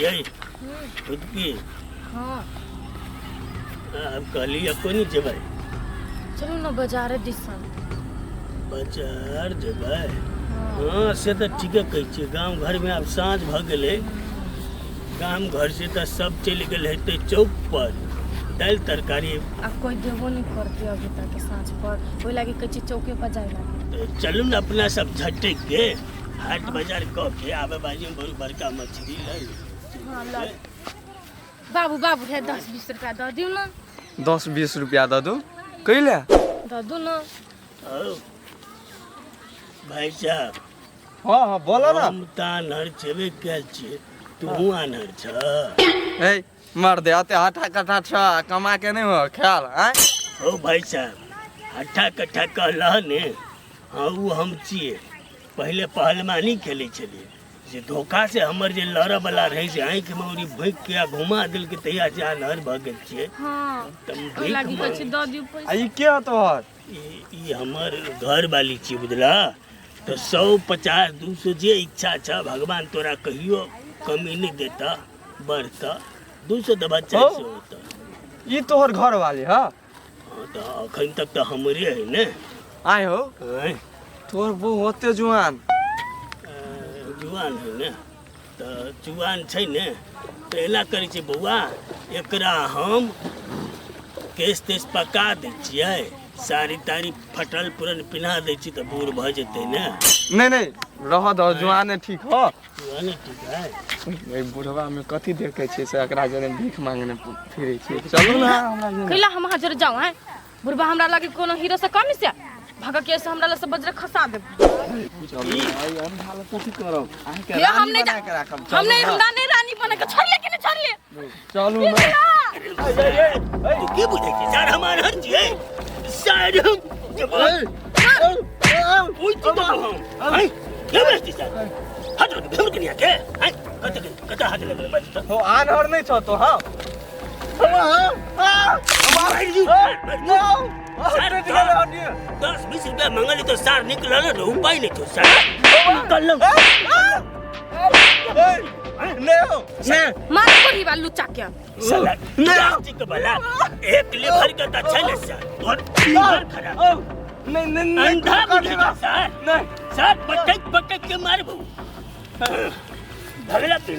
यही खुद की हाँ अब कहली अब कोई नहीं जेबै चलू ना बाजार दिसन बाजार जेबै हाँ से तो ठीके कहै छियै गाँव घर में अब साँझ भ गेलै गाँव घर से तो सब चलि गेल हेतै चौक पर दालि तरकारी अब कोई देबो नहीं करते अभी तक साँझ पर वही लगे कच्ची चौके पर जाए तो चलू ना अपना सब झटक के हाट बाजार कह के आबे बाजी में बड़ी बड़का मछली ले बाबू बाबू है 10-20 रुपया दे दियो ना 10-20 रुपया दे दू कैले दे दो ना भाई साहब हाँ हाँ बोलो ना हम त आन्हर छेबे कैल छियै तू आन्हर छ ए मर दे आते हठा कठा छ कमा के नहीं हो ख्याल हैं ओ भाई साहब हट्ठा कट्ठा कहलह ने हाँ वो हम छियै पहले पहलवानी खेले छलिए जे धोखा से हमर जे लड़ वाला रहे से आँखि में उरी भूक के घुमा दिल के तैया से आन्हर भ गेल छियै हाँ तम वही लगे कच्ची दे दियो पैसा ई के तोहर ई हमर घर वाली छी बुझला तो 100-50-200 जे इच्छा छ भगवान तोरा कहियो कमी नहीं देता बढ़ता 200 दबा 400 होता ई तोहर घर वाली है तो अखन तक तो हमरे है ने आए हो आँय, तोहर बहु होते जुआन जुआन है ने तो जुआन छै ने तो एना करै छै बौआ एकरा हम केस तेस पका दै छियै साड़ी ताड़ी फटल पुरन पिन्हा दै छी तो बूढ़ भ जेतै ने नहीं नहीं रह दो जुआन ठीक हो जुआने ठीक है ए बुढ़वा में कथी देखे छै से एकरा जने भीख मांगने फिरै छै चलू ना हमरा जने कैला हम हाजर जाऊ हैं बुढ़बा हमरा लगे कोनो हीरो से कम से भाग के से हमरा से बजरे खसा दे चलू आई हम भालो कथी करब आइ के ये हम रानी नहीं बना के राखब हमने हमरा नहीं रानी बने के छोड़ ले कि नहीं छोड़ ले चलू ना के बुझै छै सर हमार हर छियै सर हम जवान ओइ तो हम आई के बुझै छै सर हाथ लगे भेड़ के नहीं के आई कत हाथ लगे बस हो आनहर नहीं छ तो हां सर 10-20 रुपया मंगली तो सार निकलल न उपाय नहीं तो सर निकल ले हो मार कोनी वालू चाक्या साला नहीं के भला एक लेबर का तो चले सर और लीवर खराब नहीं नहीं अंधा बुझेगा सर नहीं सर पटक के मार बहु भगला तू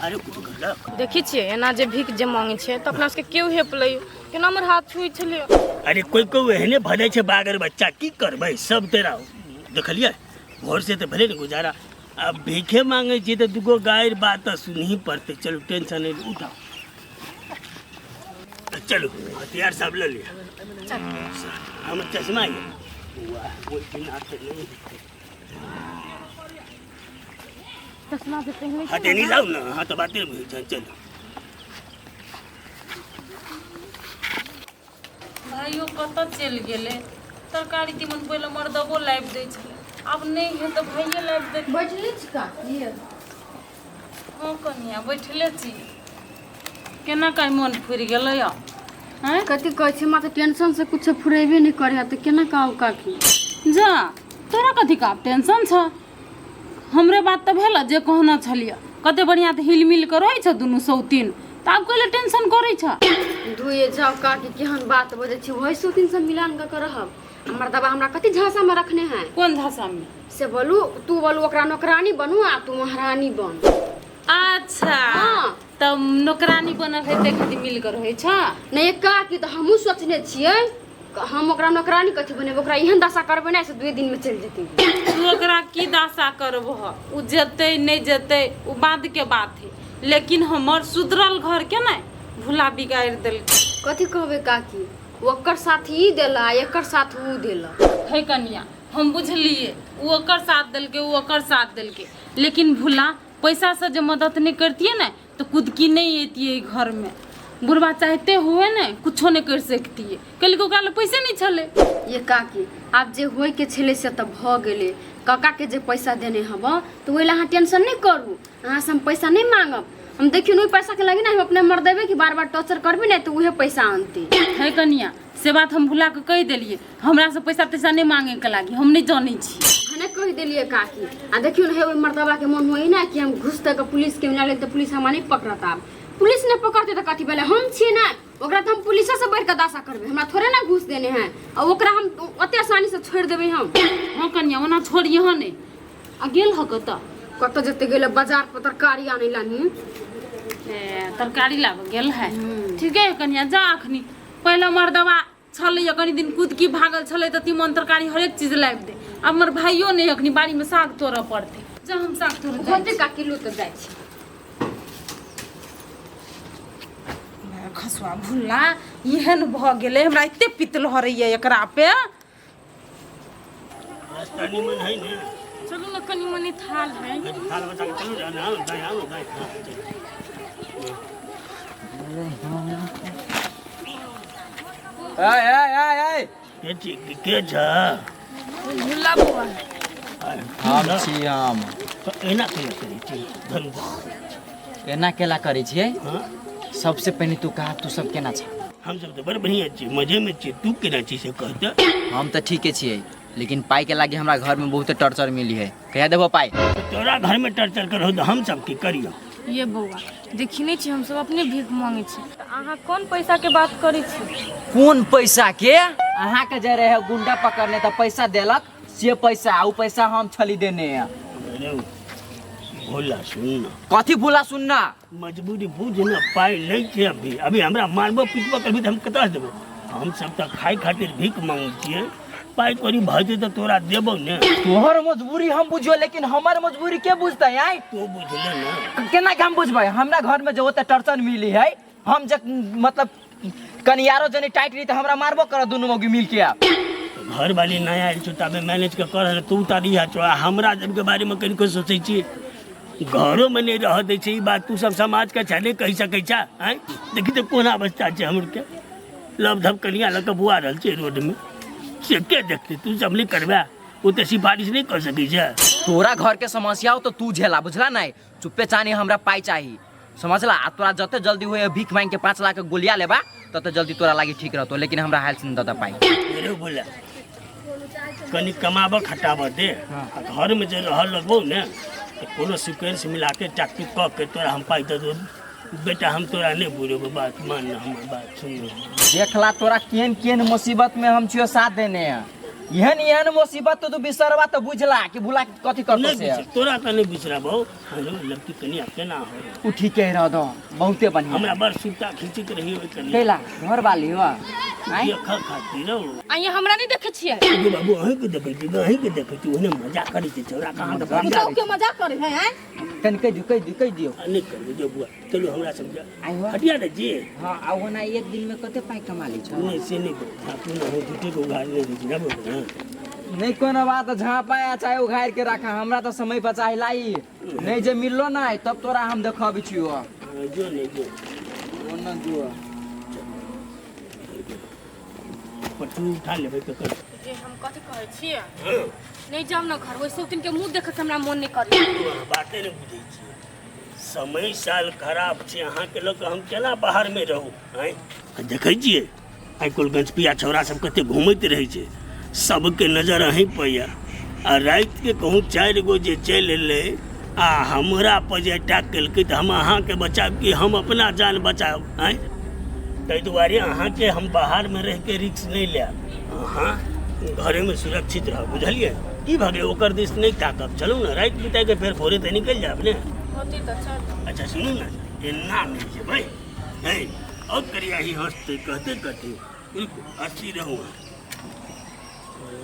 अरे कुछ गला देखी छियै एना जे भीख जे मांगे छै त अपना सबके केउ हेप लइयो केना हमर हाथ छुई छलियो अरे कोई एहने भले छे बागर बच्चा की करबै सब तेरा देखलिए भोर से तो भले न गुजारा अब भीखे मांगे छी तो दुगो गायर बात सुनही पड़ते चलो टेंशन नहीं उठाओ चलो हथियार सब ले लिया हम चश्मा है वाह कोई दिन आते नहीं चश्मा से पहले हटे नहीं लाओ ना हाँ तो बातें चलो भाइयों कत चल गेले तरकारी तीमन पहले मर्दबो लाइव दै छले अब नहीं है तो भाइये लाइव दे बैठले छी का ये हां कनिया बैठले छी केना काई मन फुर गेलै या हैं कथी कहै छै मात्र टेंशन से कुछ फुरेबे नहीं करे त केना काऊ काकी जा तोरा कथी का टेंशन छ हमरे बात तो भेल जे कहना छलिया कते बढ़िया त हिलमिल के रहै छ दुनु सौतीन त आब कोइले टेंशन करै छ धुए जाओ काकी केहन बात बजै छी वही सुतिन से मिलान का रहब हमर दबा हमरा कथी झांसा में रखने हैं कोन भाषा में से बोलू तू बोलू ओकरा नौकरानी बनू आ तू महारानी बन अच्छा हाँ। तब नौकरानी बनल है ते खातिर मिल कर रहै छ नहीं काकी तो हमहू सोचने छियै हम ओकरा नौकरानी कथी बनेब ओकरा एहन दशा करबै ना से 2 दिन में चल जेतै तू ओकरा की दासा करबह उ जेतै नहीं जेतै उ बाद के बात है लेकिन हमर सुधरल घर के ना भूला बिगाड़ देल कथी कहबै काकी ओकर साथ ई देला एकर साथ ऊ देला है कनिया हम बुझलिए उ ओकर साथ देलके उ ओकर साथ देलके लेकिन भूला पैसा से जो मदद नहीं करतिए ना तो कुदकी नहीं एतिए घर में बुढ़वा चाहते हुए ना कुछो नहीं कर सकती है कल को काल पैसे नहीं छले ये काकी आब जे होय के छले से त भ गेले काका के जे पैसा देने हब तो ओइला अहाँ टेंशन नहीं करू अहाँ से हम पैसा नहीं मांगब हम देखियो नहीं पैसा के लगे ना हम अपने मर देवे कि बार बार टॉर्चर करबे ना तो उहे पैसा आनती है कनिया से बात हम भुला के कह दिलिए हमरा से पैसा तैसा नहीं मांगे के लागी हम नहीं जाने छी हने कह दिलिए काकी आ देखियो ना हे मर्दबा के मन होई ना कि हम घुस तक पुलिस के मिला ले तो पुलिस हमरा नहीं पकड़ता पुलिस ने पकड़ते तो कथी बेले हम छी ना ओकरा तो हम पुलिस से बढ़ के दासा करबे हमरा थोड़े ना घुस देने हैं और ओकरा हम ओते आसानी से छोड़ देबे हम हां कनिया ओना छोड़िए हने आ गेल ह कत जते गेले बाजार पर तरकारी आने लानी तरकारी लाब गेल है ठीक है कनिया जा अखनी पहले मर्दवा छले कनी दिन कूद की भागल छले त तीमन तरकारी हर एक चीज लाब दे अब हमर भाइयो नहीं अखनी बाड़ी में साग तोड़ पड़ते जा हम साग तोड़ होते का किलो तो जाय छी खसवा भुल्ला एहन भ गेले हमरा एते पितल हरैया एकरा पे रास्ता निमन है ने चलू न कनी मनी थाल है थाल बचा के चलो ना दाई के छ भुल्ला बुआ हम छी हम एना के करै छी धन एना केला करै छियै हां सबसे पहले तू कहा तू सब केना छ हम सब तो बड़ बढ़िया छी मजे में छी तू केना छी से कहत हम तो ठीके छियै लेकिन पाई के लागे हमरा घर में बहुत टॉर्चर मिली है कहिया देबो पाई तोरा घर में टॉर्चर करहो तो हम सब की करियो ये बउआ देखी नहीं छी हम सब अपने भीख मांगे छी त अहाँ कौन पैसा के बात करै छी कौन पैसा के अहाँ के जे रहे गुंडा पकड़ने त पैसा देलक से पैसा उ पैसा हम छली देने है अरे भोला सुन ना कथी भूला सुनना मजबूरी बुझ ना पाई नहीं छै अभी अभी हमरा मारबो पिटबो करबी त हम कतऽ देबो हम सब त खाई खातिर भीख मांगे छियै पाई कोरी भजे तो तोरा देबो ने तोहर मजबूरी हम बुझियो लेकिन हमर मजबूरी के बुझतै आई तू बुझले ना केना के हम बुझबै हमरा घर में जो ओते टॉर्चर मिली है हम जे मतलब कनियारो जने टाइट रही त हमरा मारबो कर दुनु मौगी मिल के घर वाली नया आइल छौ तबे मैनेज के कर तू तारी है छौ हमरा जब के बारे में कनिको सोचै छी घरों में नहीं रह दै छै ई बात तू सब समाज के छने कहि सकै छ हैं देखि त कोन अवस्था छै हमर के लब धब कनिया ल के बुआ रहल छै रोड में से के देखते तू सब नहीं करबा वो तो सिफारिश नहीं कर सकै छै तोरा घर के समस्या हो तो तू झेला बुझला नहीं चुप्पे चानी हमरा पाई चाहिए समझला आ तोरा जते जल्दी होए भीख मांग के 5 लाख के गोलिया लेबा तते जल्दी तोरा लागी ठीक रहतो लेकिन हमरा हाल से दादा पाई अरे बोला कनी कमाबा खटाबा दे घर में जे रह लगबो ने तो कोनो सीक्वेंस मिला के टाकी क के तोरा हम पाई दे बेटा हम तोरा नहीं बुझेबो बात मान हमर बात सुन देखला तोरा केन केन मुसीबत में हम छियो साथ देने हैं एहन मुसीबत तो तू बिसरवा तो बुझला कि भुला कथी करतो से तोरा त नहीं बिसराबो हेलो लड़की कनिया केना हो तू ठीक कह रह दो बहुते बढ़िया हमरा बड़ सुता खिंचित रही हो कनिया केला घर वाली हो आई ये खा खाती रहो आइए हमरा नहीं देखे छियै ये बाबू अहीं के देखै छी अहीं के देखै छी ओने मजाक करै छी छोरा कहां त बढ़िया के मजाक करे हैं तन कह दियो नहीं कर जो बुआ चलो हमरा समझा आई हो हटिया दे जी हां आ होना एक दिन में कते पाई कमा ली छ नहीं से नहीं आपने हो झूठे को उघार नहीं दी ना बोल नहीं कोनो बात जहाँ पाया चाहे उघार के रखा हमरा तो समय बचाई लाई नहीं जे मिललो ना तब तोरा हम देखब छियो जो नहीं जो ओना जो पटू उठा लेबे तो कर जे हम कथि कहै छियै नहीं जाम ना घर वैसे दिन के मुंह देखे हमरा मन नहीं करी बातें नहीं बुझे छी समय साल खराब छै अहाँ के लोग हम केना बाहर में रहू हैं देखै छियै आइ कुलगंज पिया छौरा सब कते घूमैत रहै छै सबके नजर अहीं पइया आ रात के कहूँ 4 गो जे चलि एलै आ हमरा पर जे अटैक केलकै तऽ हम अहाँके बचाब कि हम अपना जान बचाब आँय ताहि दुआरे अहाँके हम बाहर में रह के रिस्क नहीं लेब अहाँ घरे में सुरक्षित रह बुझलिए की भगे ओकर दिस नहीं ताकब चलू ना रात बिता के फिर भोरे तऽ निकलि जाब ने होती तो चल अच्छा सुनू ना एना नहीं छै भाई नहीं और करिया ही हंसते कहते कहते बिल्कुल हंसी रहूँ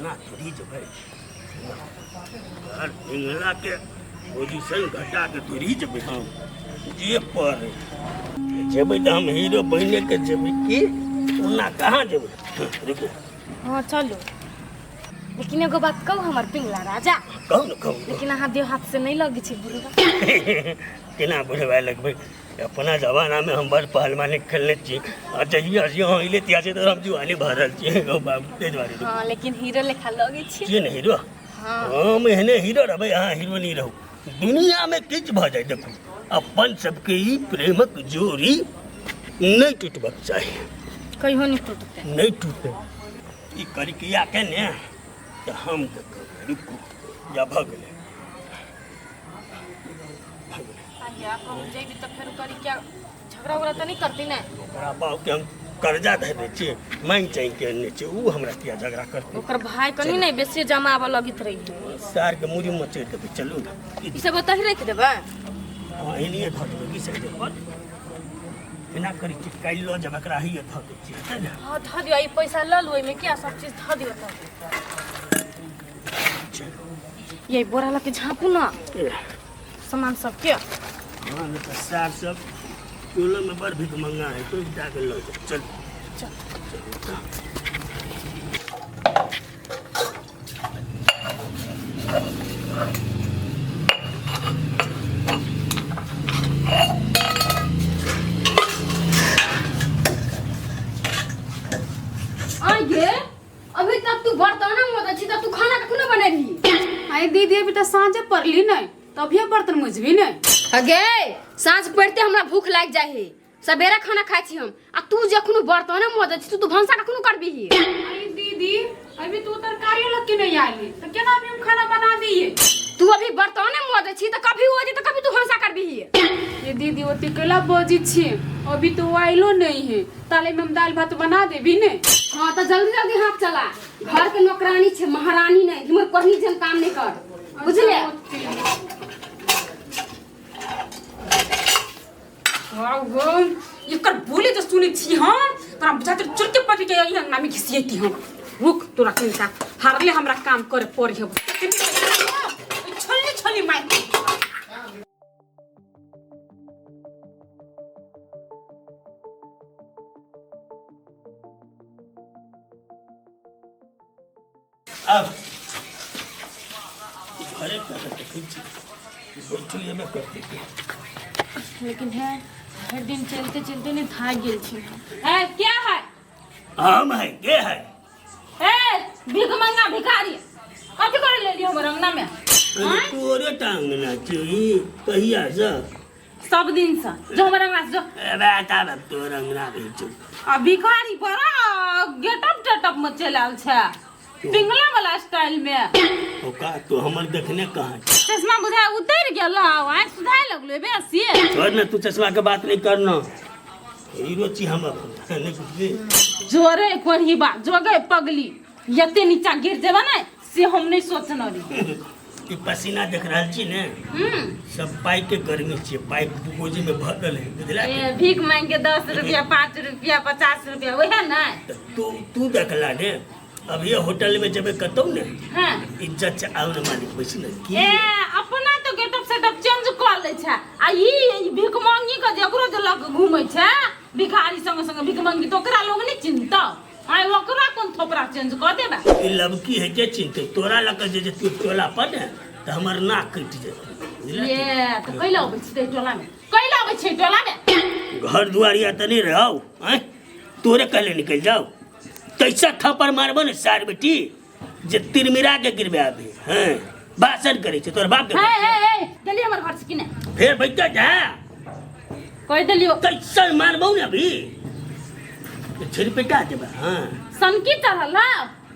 ना थोड़ी जो भाई पिंगला के पोजीशन घटा के थोड़ी जब हम जे पर जेबै तो हम हीरो बने के जेबै की ओना कहाँ जेबै देखो हाँ चलो लेकिन एगो बात कहू हमर पिंगला राजा कहू न कहू लेकिन अहाँ देह हाथ से नहीं लगे छै बुढ़वा केना बुढ़वा लगबै अपना जमाना में हम बड़ पहलवानी खेलने छी जहिया यहाँ अइले तिया से तो हम जुआनी भरल छी ओ बाबू तेज बारी हाँ लेकिन हीरो लेखा लगे छी छी ने हीरो हाँ हम एहने हीरो रहबै अहाँ हीरो नहीं रहू दुनिया में किछ भ जाए देखू अपन सबके ई प्रेमक जोड़ी नहीं टूटबक चाहिए, कहियो नहीं टूटते। नहीं टूटे। ई करिकिया के ने तो हम रुकू या भग ले। जेबी तो फिर करी क्या झगड़ा उगड़ा तो नहीं करती ना। ओकरा बाप के हम कर्जा धे दे छियै, मांग चाहिए के ने छियै, ऊ हमरा किया झगड़ा करते। ओकर भाई कनी नहीं बेसी जमावा लगित रही। सार के मुड़ी में चढ़ देबै, चलू ना। ई सब ओतही रख देबे। हां एनिए धऽ देबै, की सही देबै। एना करी छी काल्हि लऽ जेबै, एकरा हिये धऽ दै छियै, है ना। हां ध दियो, ई पैसा ल लो, एमे क्या सब चीज ध दियो। तो ये बोरा लके झाँपू ना सामान सब के। हाँ नहीं तो सार सब टोलो में बड़ भीख मंगा है, तो जाके लो चल चल। आगे अभी तक तू बर्तन मत अच्छी तू खाना क्यों ना बने रही? अरे दीदी अभी तो सांझे पड़ली नहीं, तभी बर्तन मुझबी नहीं। अगे साँझ पड़ते हमरा भूख लाग जाए है, सवेरे खाना खाई छी हम, आ तू जखनो बर्तन मत अच्छी तू भंसा कखनो करबी ही? अरे दीदी अभी तू तरकारी लग के नहीं आली तो क्या अभी हम खाना बना दिए। तू अभी बर्तन मत अच्छी तो कभी हो जाए तो कभी तू भंसा करबी ही। ये दीदी वो तिकला बजी छे, अभी तो आइलो नहीं है, ताले में हम दाल भात बना देबी ने। हाँ तो जल्दी जल्दी हाथ चला, घर के नौकरानी छे, महारानी नहीं, हिमर पढ़नी जन काम नहीं कर, बुझले? वाह ये कर बोले तो सुनी थी हम, तोरा बुझाते चुरके पटी के यही अंगना में घिसिएती हम। रुक तोरा चिंता हारले हमरा काम करे पड़ी अब। छल्ली छल्ली मार। अब घरे का बैठिए में करते थे, लेकिन है हर दिन चलते चलते ने भाग गेल छी। ए क्या है? हम है के है? ए भीख मंगा भिखारी कथी करे ले लियो हमर अंगना में? तोरे टांगना चाहिए कहिया से? सब दिन से जो हमर अंगना से जो बेटा अब तोर अंगना भेजो। आ भिखारी बड़ा गेटअप टेटअप में चलाल छे, पिंगला वाला स्टाइल में। ओका तो हमर देखने कहाँ? चश्मा बुझा उतर गेल, आँख सुधाय लगलो बेसी। छोड़ ना, तू चश्मा के बात नहीं करना, हीरो छी हम नहीं बुझली। जोरे कोही बा जोगे पगली यते नीचा गिर जेबा ना से हम नहीं सोचना रही। ई पसीना देख रहल छी ने, सब पाई के गर्मी छी, पाई बोझी में भरल है, बुझला? ए भीख मांग के 10 रुपया 5 रुपया 50 रुपया वही ना। तू देखला ने, अब ये होटल में जब कतौ ने हां इज्जत से आउ न मालिक बैसी न की। ए अपना तो गेटअप सेटअप चेंज कर ले छे, आ ई भीख मांगी के जकरो जे लग घूमै छे भिखारी संग संग भीख मांगी तो ओकरा लोग नहीं चिंता। आइ ओकरा कोन थोपरा चेंज कर देबा? ई लबकी है के चिंते, तोरा लक जे तू टोला पर ने त हमर नाक कट जेतै, बुझला? ये तो कैला आबै छै टोला में, कैला आबै छै टोला में? घर दुआरिया त नहीं रहो, हैं? तोरे कहले निकल जाओ, कैसा थप्पड़ मारबो ने सार बेटी जे तिरमिरा के गिरबे आबे, हैं? भाषण करे छै तोर बाप के। ए चलिए हमर घर से किने फिर बैठ जा, कह देलियो कैसा मारबो ने अभी छिड़ पेटा देबे। हां सन की तरह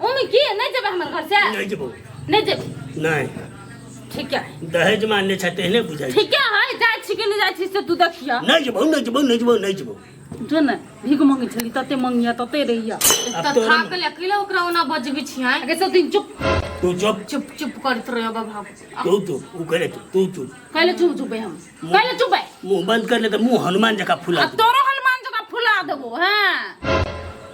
ओमे की नहीं जेबे हमर घर से? नहीं जेबो, नहीं जेबे। नहीं ठीक है दहेज मानने छै तेहने बुझाई। ठीक है जाय छी कि नहीं जाय छी से तू देखिया। नहीं जेबो नहीं जेबो नहीं जेबो नहीं जेबो। जो न भीख मांगे छली तते मांगिया तते रहिया। त थाक ले अकेले ओकरा ओना बजबी छी। आइ आगे सब दिन चुप तू चुप चुप चुप करत रह बाबा। तू चुप, ऊ करे तू चुप, कहले चुप चुप हम कहले चुप है। मुंह बंद कर ले तो मुंह हनुमान जका फुला दे। तोरो हनुमान जका फुला देबो। हां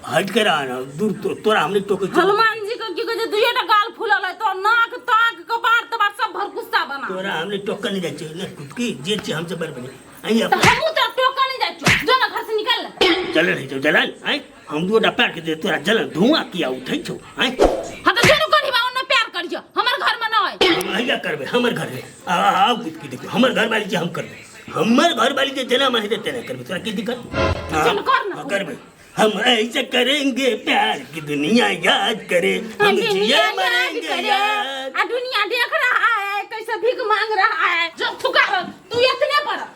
हट के रहा ना दूर, तो तोरा हमने टोके हनुमान जी का की कहे दुइटा गाल फुलल है तो नाक ताक कपार तबार सब भरकुस्ता बना। तोरा हमने टोका नहीं जाचे ना कुटकी जे छी हमसे बर बने आई तो हम तो टोका नहीं जाय छु, जो ना घर से निकल ले। चले रही जो जलन आई हम दो डपा के दे तोरा जलन धुआं किया उठै छौ। आई हां तो जेनु करी बा ओने प्यार करियो, हमर घर में न होय। हम हैया करबे, हमर घर है आओ कुटकी देखो, हमर घर वाली जे हम करबे, हमर घर वाली के जना माने देते ना करबे, तोरा की दिक्कत? चल कर ना करबे, हम ऐसे करेंगे प्यार की दुनिया याद करे, हम जिया मरेंगे याद। आ दुनिया देख रहा है कैसे भीख मांग रहा है। जो थुका तू इतने पर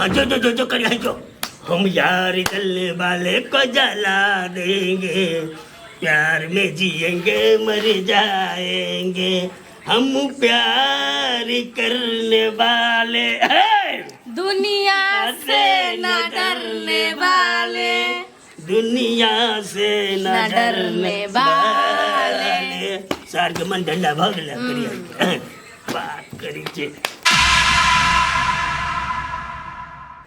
हाँ जो करिए जो। हम यार जलने वाले को जला देंगे, प्यार में जिएंगे मर जाएंगे, हम प्यार करने वाले हैं। दुनिया से न डरने वाले, दुनिया से न डरने वाले। सार के मन ठंडा भाग करिए बात करी छे।